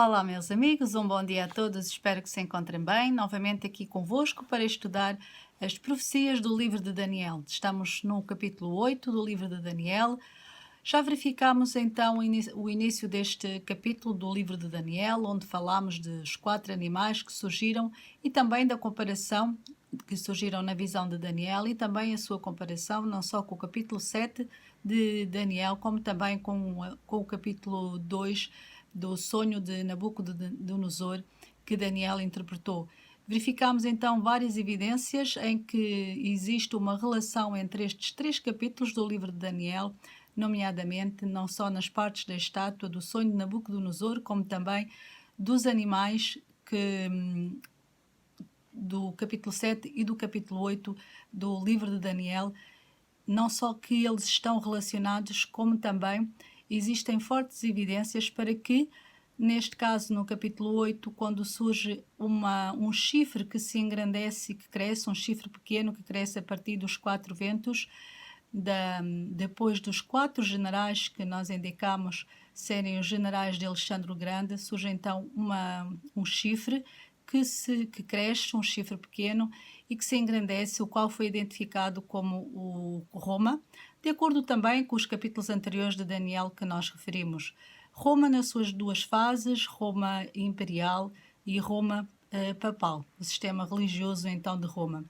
Olá, meus amigos, um bom dia a todos, espero que se encontrem bem. Novamente aqui convosco para estudar as profecias do livro de Daniel. Estamos no capítulo 8 do livro de Daniel. Já verificamos então o início deste capítulo do livro de Daniel, onde falamos dos 4 animais que surgiram e também da comparação que surgiram na visão de Daniel e também a sua comparação não só com o capítulo 7 de Daniel, como também com o capítulo 2 do sonho de Nabucodonosor que Daniel interpretou. Verificamos então várias evidências em que existe uma relação entre estes 3 capítulos do livro de Daniel, nomeadamente não só nas partes da estátua do sonho de Nabucodonosor, como também dos animais do capítulo 7 e do capítulo 8 do livro de Daniel, não só que eles estão relacionados, como também existem fortes evidências para que, neste caso, no capítulo 8, quando surge um chifre que se engrandece e que cresce, um chifre pequeno que cresce a partir dos 4 ventos, depois dos 4 generais que nós indicamos serem os generais de Alexandre o Grande, surge então um chifre que cresce, um chifre pequeno, e que se engrandece, o qual foi identificado como o Roma, de acordo também com os capítulos anteriores de Daniel que nós referimos. Roma nas suas 2 fases, Roma imperial e Roma papal, o sistema religioso então de Roma.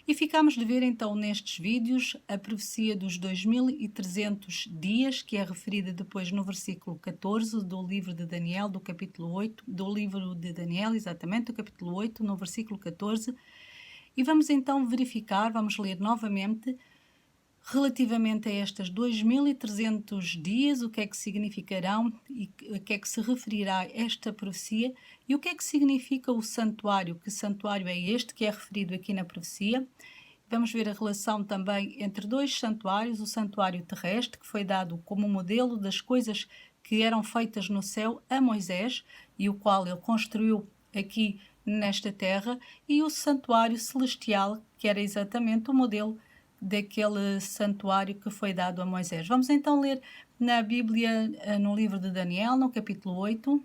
E ficamos de ver então nestes vídeos a profecia dos 2300 dias, que é referida depois no versículo 14 do livro de Daniel, do capítulo 8, do livro de Daniel, exatamente, do capítulo 8, no versículo 14. E vamos então verificar, vamos ler novamente, relativamente a estes 2300 dias, o que é que significarão e a que é que se referirá esta profecia e o que é que significa o santuário, que santuário é este que é referido aqui na profecia. Vamos ver a relação também entre 2 santuários, o santuário terrestre, que foi dado como modelo das coisas que eram feitas no céu a Moisés e o qual ele construiu aqui nesta terra, e o santuário celestial, que era exatamente o modelo daquele santuário que foi dado a Moisés. Vamos então ler na Bíblia, no livro de Daniel, no capítulo 8.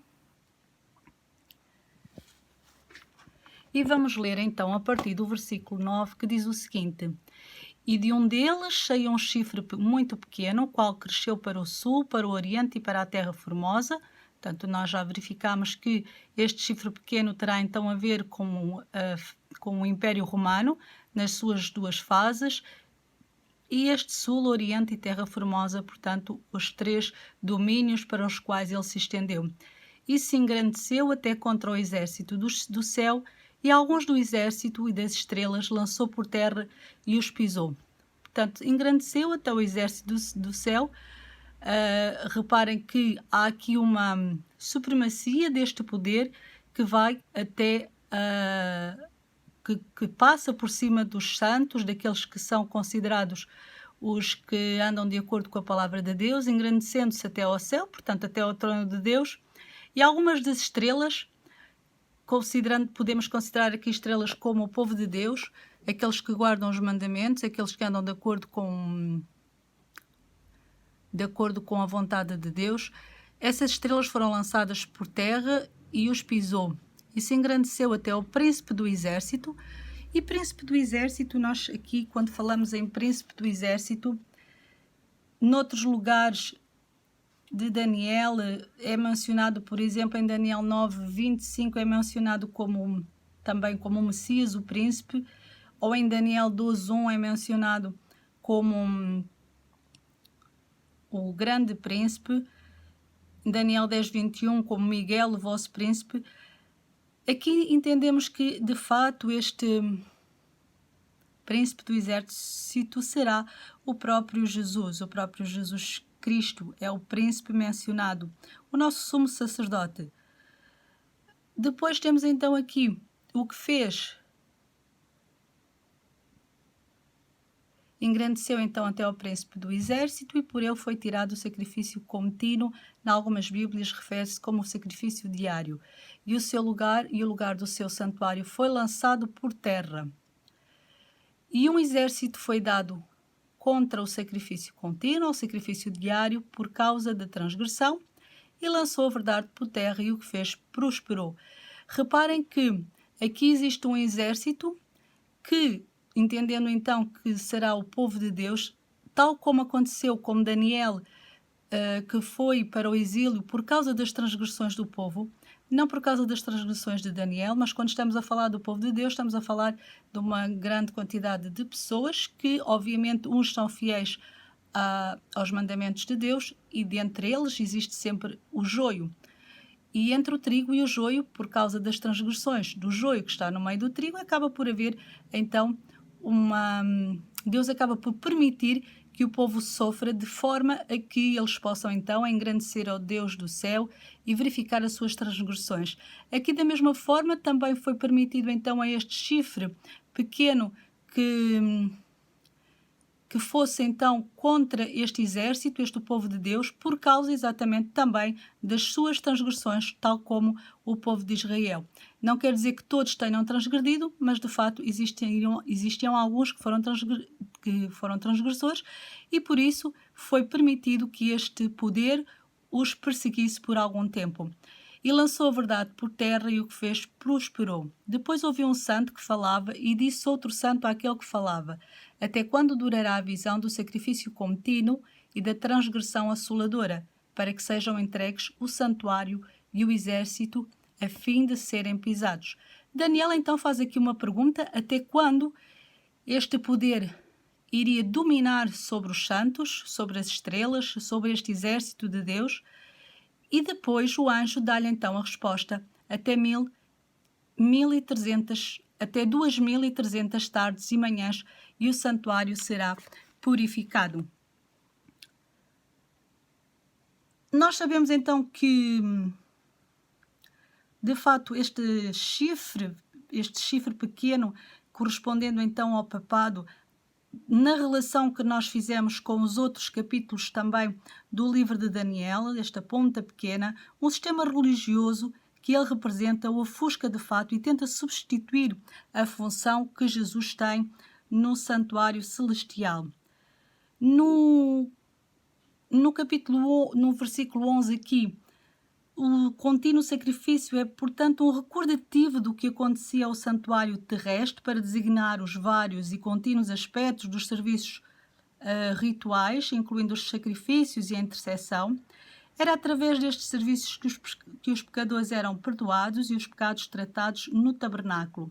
E vamos ler então a partir do versículo 9, que diz o seguinte: E de um deles saiu um chifre muito pequeno, o qual cresceu para o sul, para o oriente e para a terra formosa. Portanto, nós já verificamos que este chifre pequeno terá então a ver com o Império Romano, nas suas 2 fases, e este sul, oriente e terra formosa, portanto, os 3 domínios para os quais ele se estendeu. E se engrandeceu até contra o exército do céu, e alguns do exército e das estrelas lançou por terra e os pisou. Portanto, engrandeceu até o exército do céu. Reparem que há aqui uma supremacia deste poder que vai até que passa por cima dos santos, daqueles que são considerados os que andam de acordo com a palavra de Deus, engrandecendo-se até ao céu, portanto até ao trono de Deus. E algumas das estrelas, podemos considerar aqui estrelas como o povo de Deus, aqueles que guardam os mandamentos, aqueles que andam de acordo com a vontade de Deus. Essas estrelas foram lançadas por terra e os pisou. E se engrandeceu até ao príncipe do exército. E príncipe do exército, nós aqui, quando falamos em príncipe do exército, noutros lugares de Daniel é mencionado, por exemplo, em Daniel 9, 25, é mencionado também como o Messias, o príncipe, ou em Daniel 12, 1 é mencionado como o grande príncipe, em Daniel 10, 21 como Miguel, o vosso príncipe. Aqui entendemos que, de fato, este príncipe do exército será o próprio Jesus Cristo, é o príncipe mencionado, o nosso sumo sacerdote. Depois temos então aqui o que fez. Engrandeceu então até ao príncipe do exército e por ele foi tirado o sacrifício contínuo. Em algumas Bíblias refere-se como o sacrifício diário. E o seu lugar e o lugar do seu santuário foi lançado por terra. E um exército foi dado contra o sacrifício contínuo, o sacrifício diário, por causa da transgressão. e lançou a verdade por terra, e o que fez prosperou. Reparem que aqui existe um exército que, entendendo então que será o povo de Deus, tal como aconteceu com Daniel, que foi para o exílio por causa das transgressões do povo, não por causa das transgressões de Daniel, mas quando estamos a falar do povo de Deus, estamos a falar de uma grande quantidade de pessoas que, obviamente, uns são fiéis aos mandamentos de Deus, e dentre eles existe sempre o joio. E entre o trigo e o joio, por causa das transgressões do joio que está no meio do trigo, acaba por haver, então, Deus acaba por permitir que o povo sofra, de forma a que eles possam, então, engrandecer ao Deus do céu e verificar as suas transgressões. Aqui, da mesma forma, também foi permitido, então, a este chifre pequeno que fosse então contra este exército, este povo de Deus, por causa exatamente também das suas transgressões, tal como o povo de Israel. Não quer dizer que todos tenham transgredido, mas de fato existiam alguns que foram transgressores, e por isso foi permitido que este poder os perseguisse por algum tempo. E lançou a verdade por terra, e o que fez prosperou. Depois ouviu um santo que falava, e disse outro santo àquele que falava: até quando durará a visão do sacrifício contínuo e da transgressão assoladora, para que sejam entregues o santuário e o exército, a fim de serem pisados? Daniel então faz aqui uma pergunta: até quando este poder iria dominar sobre os santos, sobre as estrelas, sobre este exército de Deus? E depois o anjo dá-lhe então a resposta: até 2.300 tardes e manhãs, e o santuário será purificado. Nós sabemos então que, de fato, este chifre pequeno, correspondendo então ao papado, na relação que nós fizemos com os outros capítulos também do livro de Daniel, esta ponta pequena, um sistema religioso que ele representa o ofusca de fato e tenta substituir a função que Jesus tem no santuário celestial. No versículo 11 aqui, o contínuo sacrifício é, portanto, um recordativo do que acontecia ao santuário terrestre para designar os vários e contínuos aspectos dos serviços rituais, incluindo os sacrifícios e a intercessão. Era através destes serviços que os pecadores eram perdoados e os pecados tratados no tabernáculo.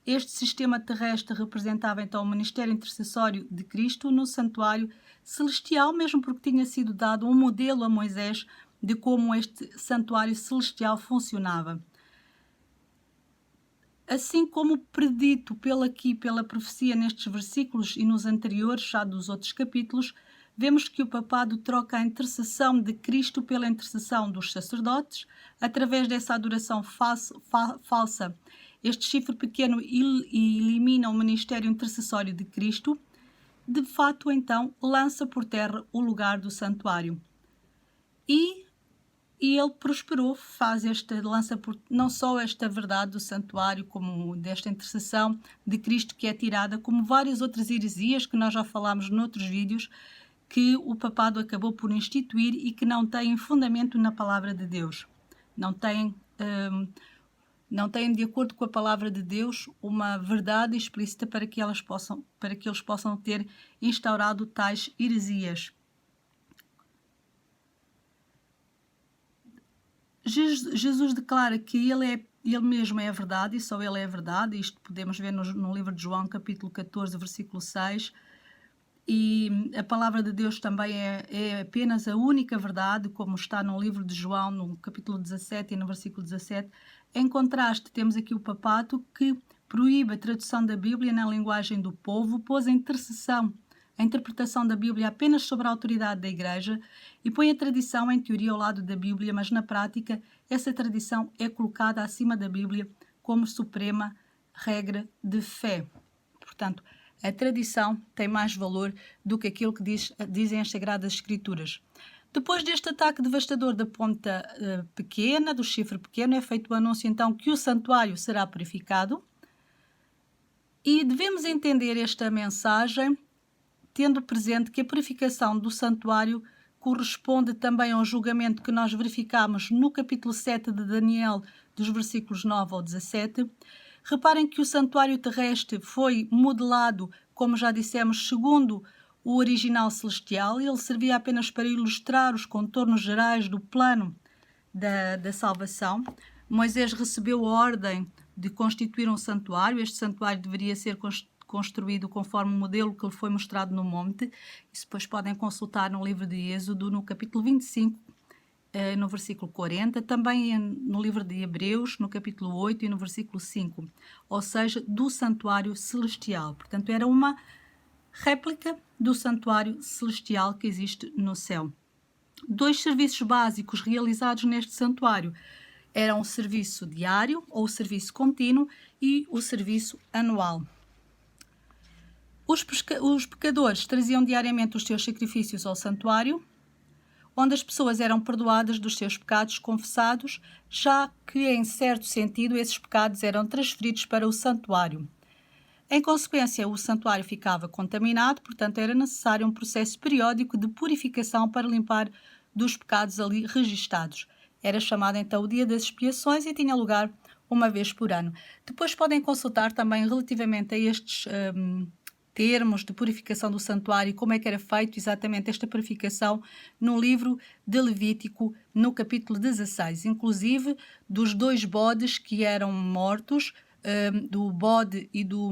Este sistema terrestre representava então o ministério intercessório de Cristo no santuário celestial, mesmo porque tinha sido dado um modelo a Moisés de como este santuário celestial funcionava. Assim como predito pela profecia nestes versículos e nos anteriores, já dos outros capítulos, vemos que o papado troca a intercessão de Cristo pela intercessão dos sacerdotes, através dessa adoração falsa. Este chifre pequeno elimina o ministério intercessório de Cristo, de fato, então, lança por terra o lugar do santuário. E ele prosperou, lança não só esta verdade do santuário, como desta intercessão de Cristo que é tirada, como várias outras heresias que nós já falámos noutros vídeos, que o papado acabou por instituir e que não têm fundamento na palavra de Deus. Não têm, de acordo com a palavra de Deus, uma verdade explícita para que eles possam ter instaurado tais heresias. Jesus declara que ele mesmo é a verdade, e só ele é a verdade. Isto podemos ver no livro de João, capítulo 14, versículo 6. E a palavra de Deus também é apenas a única verdade, como está no livro de João, no capítulo 17 e no versículo 17. Em contraste, temos aqui o papado que proíbe a tradução da Bíblia na linguagem do povo, pôs a interpretação da Bíblia apenas sobre a autoridade da Igreja e põe a tradição em teoria ao lado da Bíblia, mas na prática essa tradição é colocada acima da Bíblia como suprema regra de fé. Portanto, a tradição tem mais valor do que aquilo que dizem as Sagradas Escrituras. Depois deste ataque devastador da ponta pequena, do chifre pequeno, é feito o anúncio então que o santuário será purificado, e devemos entender esta mensagem tendo presente que a purificação do santuário corresponde também ao julgamento que nós verificamos no capítulo 7 de Daniel, dos versículos 9 ao 17. Reparem que o santuário terrestre foi modelado, como já dissemos, segundo o original celestial. Ele servia apenas para ilustrar os contornos gerais do plano da salvação. Moisés recebeu a ordem de constituir um santuário. Este santuário deveria ser construído conforme o modelo que lhe foi mostrado no monte. Isso depois podem consultar no livro de Êxodo, no capítulo 25, no versículo 40, também no livro de Hebreus, no capítulo 8 e no versículo 5, ou seja, do santuário celestial. Portanto, era uma réplica do santuário celestial que existe no céu. 2 serviços básicos realizados neste santuário eram o serviço diário ou o serviço contínuo e o serviço anual. Os pecadores traziam diariamente os seus sacrifícios ao santuário, onde as pessoas eram perdoadas dos seus pecados confessados, já que, em certo sentido, esses pecados eram transferidos para o santuário. Em consequência, o santuário ficava contaminado, portanto, era necessário um processo periódico de purificação para limpar dos pecados ali registados. Era chamado, então, o Dia das Expiações e tinha lugar uma vez por ano. Depois podem consultar também relativamente a estes termos de purificação do santuário e como é que era feito exatamente esta purificação no livro de Levítico, no capítulo 16, inclusive dos 2 bodes que eram mortos, do bode e do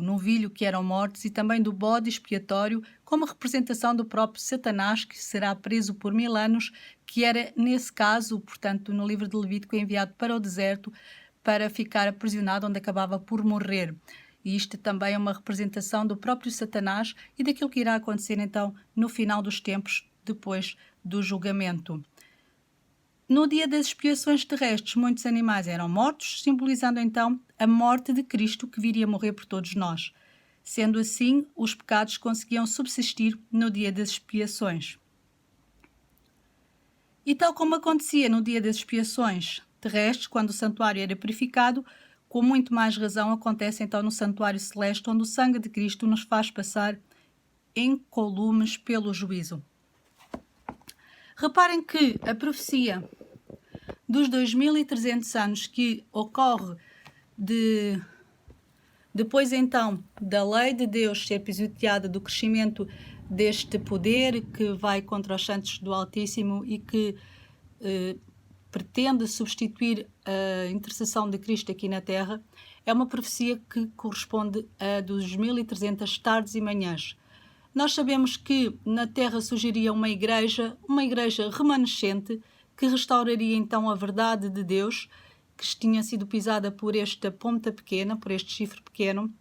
novilho que eram mortos, e também do bode expiatório, como representação do próprio Satanás, que será preso por 1000 anos, que era, nesse caso, portanto, no livro de Levítico, enviado para o deserto para ficar aprisionado, onde acabava por morrer. E isto também é uma representação do próprio Satanás e daquilo que irá acontecer, então, no final dos tempos, depois do julgamento. No dia das expiações terrestres, muitos animais eram mortos, simbolizando então a morte de Cristo, que viria morrer por todos nós. Sendo assim, os pecados conseguiam subsistir no dia das expiações. E tal como acontecia no dia das expiações terrestres, quando o santuário era purificado, com muito mais razão acontece então no santuário celeste, onde o sangue de Cristo nos faz passar incolumes pelo juízo. Reparem que a profecia dos 2300 anos que ocorre depois então da lei de Deus ser pisoteada, do crescimento deste poder que vai contra os santos do Altíssimo e que pretende substituir a intercessão de Cristo aqui na Terra, é uma profecia que corresponde a 2300 tardes e manhãs. Nós sabemos que na Terra surgiria uma igreja remanescente, que restauraria então a verdade de Deus, que tinha sido pisada por esta ponta pequena, por este chifre pequeno,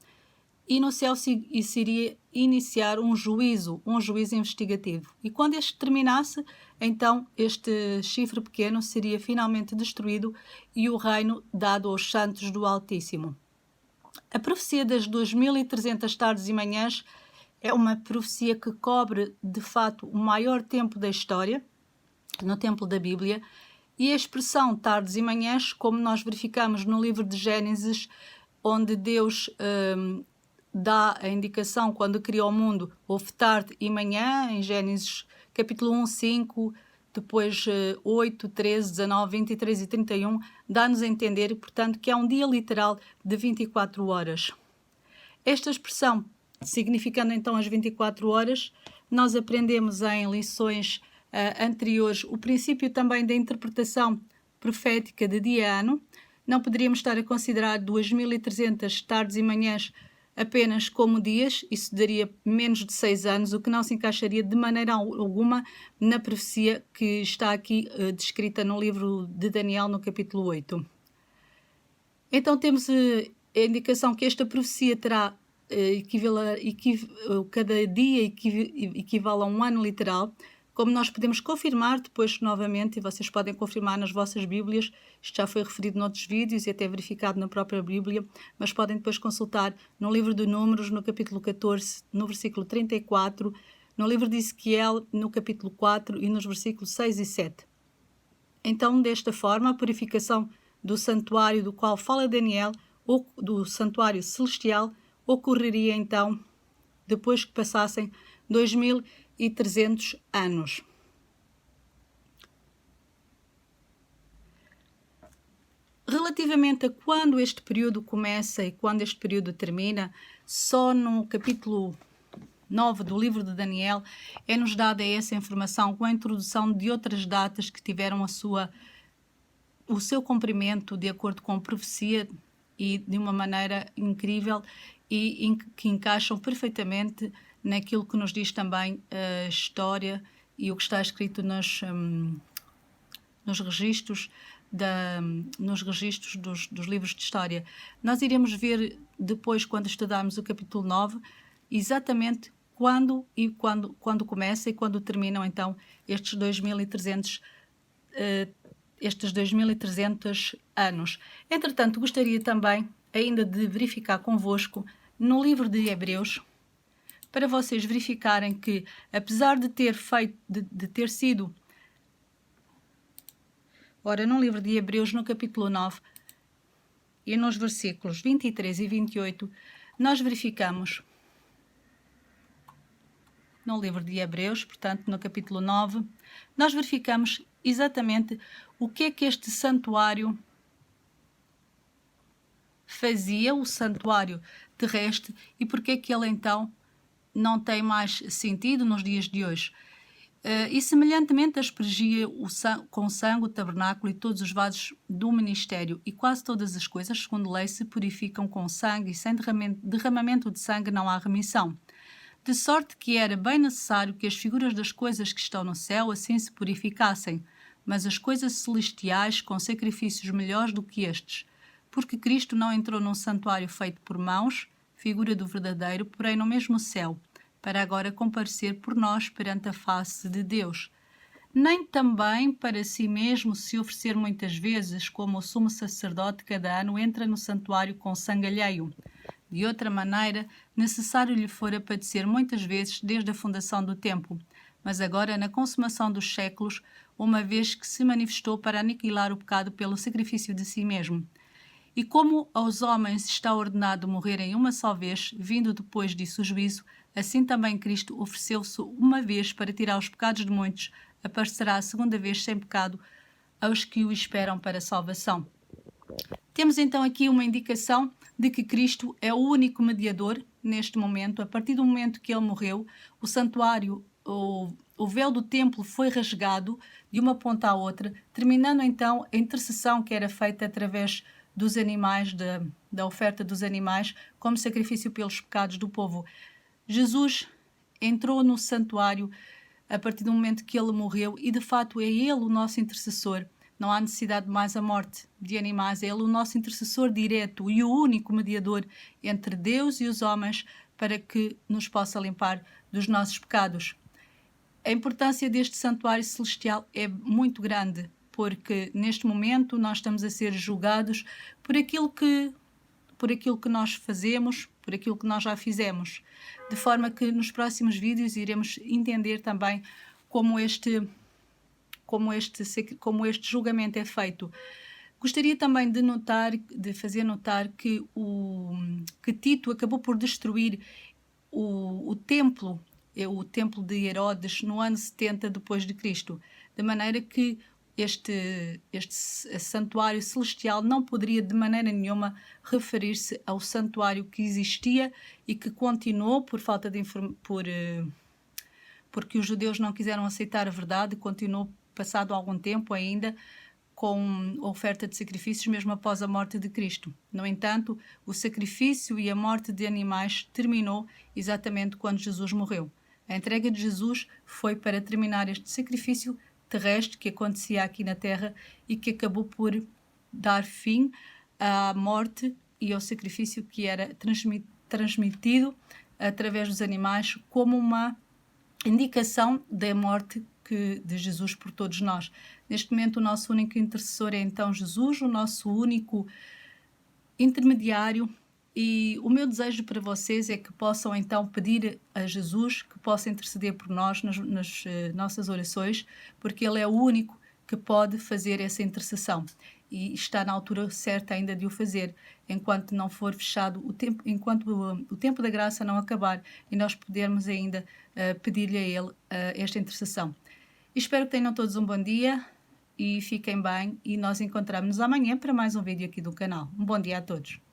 e no céu se iria iniciar um juízo investigativo. E quando este terminasse, então este chifre pequeno seria finalmente destruído e o reino dado aos santos do Altíssimo. A profecia das 2300 tardes e manhãs é uma profecia que cobre, de fato, o maior tempo da história, no tempo da Bíblia, e a expressão tardes e manhãs, como nós verificamos no livro de Gênesis, onde Deus dá a indicação, quando criou o mundo, houve tarde e manhã, em Gênesis capítulo 1, 5, depois 8, 13, 19, 23 e 31, dá-nos a entender, portanto, que é um dia literal de 24 horas. Esta expressão, significando então as 24 horas, nós aprendemos em lições anteriores o princípio também da interpretação profética de dia-ano. Não poderíamos estar a considerar 2300 tardes e manhãs apenas como dias, isso daria menos de 6 anos, o que não se encaixaria de maneira alguma na profecia que está aqui descrita no livro de Daniel, no capítulo 8. Então temos a indicação que esta profecia terá cada dia equivale a um ano literal, como nós podemos confirmar depois novamente, e vocês podem confirmar nas vossas Bíblias, isto já foi referido noutros vídeos e até verificado na própria Bíblia, mas podem depois consultar no livro de Números, no capítulo 14, no versículo 34, no livro de Ezequiel, no capítulo 4 e nos versículos 6 e 7. Então, desta forma, a purificação do santuário do qual fala Daniel, ou do santuário celestial, ocorreria então depois que passassem 2300 2.300 anos. Relativamente a quando este período começa e quando este período termina, só no capítulo 9 do livro de Daniel é-nos dada essa informação com a introdução de outras datas que tiveram o seu cumprimento de acordo com a profecia e de uma maneira incrível e que encaixam perfeitamente naquilo que nos diz também a história e o que está escrito nos registros dos livros de história. Nós iremos ver depois, quando estudarmos o capítulo 9, exatamente quando começa e quando terminam então estes 2.300 anos. Entretanto, gostaria também ainda de verificar convosco no livro de Hebreus, para vocês verificarem que, apesar de ter sido no livro de Hebreus, no capítulo 9, e nos versículos 23 e 28, nós verificamos, no livro de Hebreus, portanto, no capítulo 9, nós verificamos exatamente o que é que este santuário fazia, o santuário terrestre, e porque é que ele então não tem mais sentido nos dias de hoje. E semelhantemente aspergia com sangue o tabernáculo e todos os vasos do ministério, e quase todas as coisas, segundo lei, se purificam com sangue, e sem derramamento de sangue não há remissão. De sorte que era bem necessário que as figuras das coisas que estão no céu assim se purificassem, mas as coisas celestiais com sacrifícios melhores do que estes. Porque Cristo não entrou num santuário feito por mãos, figura do verdadeiro, porém no mesmo céu, para agora comparecer por nós perante a face de Deus. Nem também para si mesmo se oferecer muitas vezes, como o sumo sacerdote cada ano entra no santuário com sangue alheio. De outra maneira, necessário lhe fora padecer muitas vezes desde a fundação do templo, mas agora na consumação dos séculos, uma vez que se manifestou para aniquilar o pecado pelo sacrifício de si mesmo. E como aos homens está ordenado morrerem uma só vez, vindo depois disso o juízo, assim também Cristo ofereceu-se uma vez para tirar os pecados de muitos, aparecerá a segunda vez sem pecado aos que o esperam para a salvação. Temos então aqui uma indicação de que Cristo é o único mediador neste momento. A partir do momento que ele morreu, o santuário, o véu do templo foi rasgado de uma ponta à outra, terminando então a intercessão que era feita através dos animais, da oferta dos animais, como sacrifício pelos pecados do povo. Jesus entrou no santuário a partir do momento que ele morreu e, de fato, é ele o nosso intercessor. Não há necessidade de mais a morte de animais. É ele o nosso intercessor direto e o único mediador entre Deus e os homens para que nos possa limpar dos nossos pecados. A importância deste santuário celestial é muito grande, porque neste momento nós estamos a ser julgados por aquilo que nós fazemos, por aquilo que nós já fizemos. De forma que nos próximos vídeos iremos entender também como este julgamento é feito. Gostaria também de fazer notar que Tito acabou por destruir o templo de Herodes no ano 70 depois de Cristo, de maneira que este santuário celestial não poderia de maneira nenhuma referir-se ao santuário que existia e que continuou porque os judeus não quiseram aceitar a verdade, continuou passado algum tempo ainda com a oferta de sacrifícios mesmo após a morte de Cristo. No entanto, o sacrifício e a morte de animais terminou exatamente quando Jesus morreu. A entrega de Jesus foi para terminar este sacrifício terrestre que acontecia aqui na Terra e que acabou por dar fim à morte e ao sacrifício que era transmitido através dos animais como uma indicação da morte de Jesus por todos nós. Neste momento, o nosso único intercessor é então Jesus, o nosso único intermediário, e o meu desejo para vocês é que possam então pedir a Jesus que possa interceder por nós nas nossas orações, porque Ele é o único que pode fazer essa intercessão. E está na altura certa ainda de o fazer, enquanto não for fechado o tempo, enquanto o tempo da graça não acabar e nós pudermos ainda pedir-lhe a Ele esta intercessão. Espero que tenham todos um bom dia e fiquem bem, e nós encontramos-nos amanhã para mais um vídeo aqui do canal. Um bom dia a todos.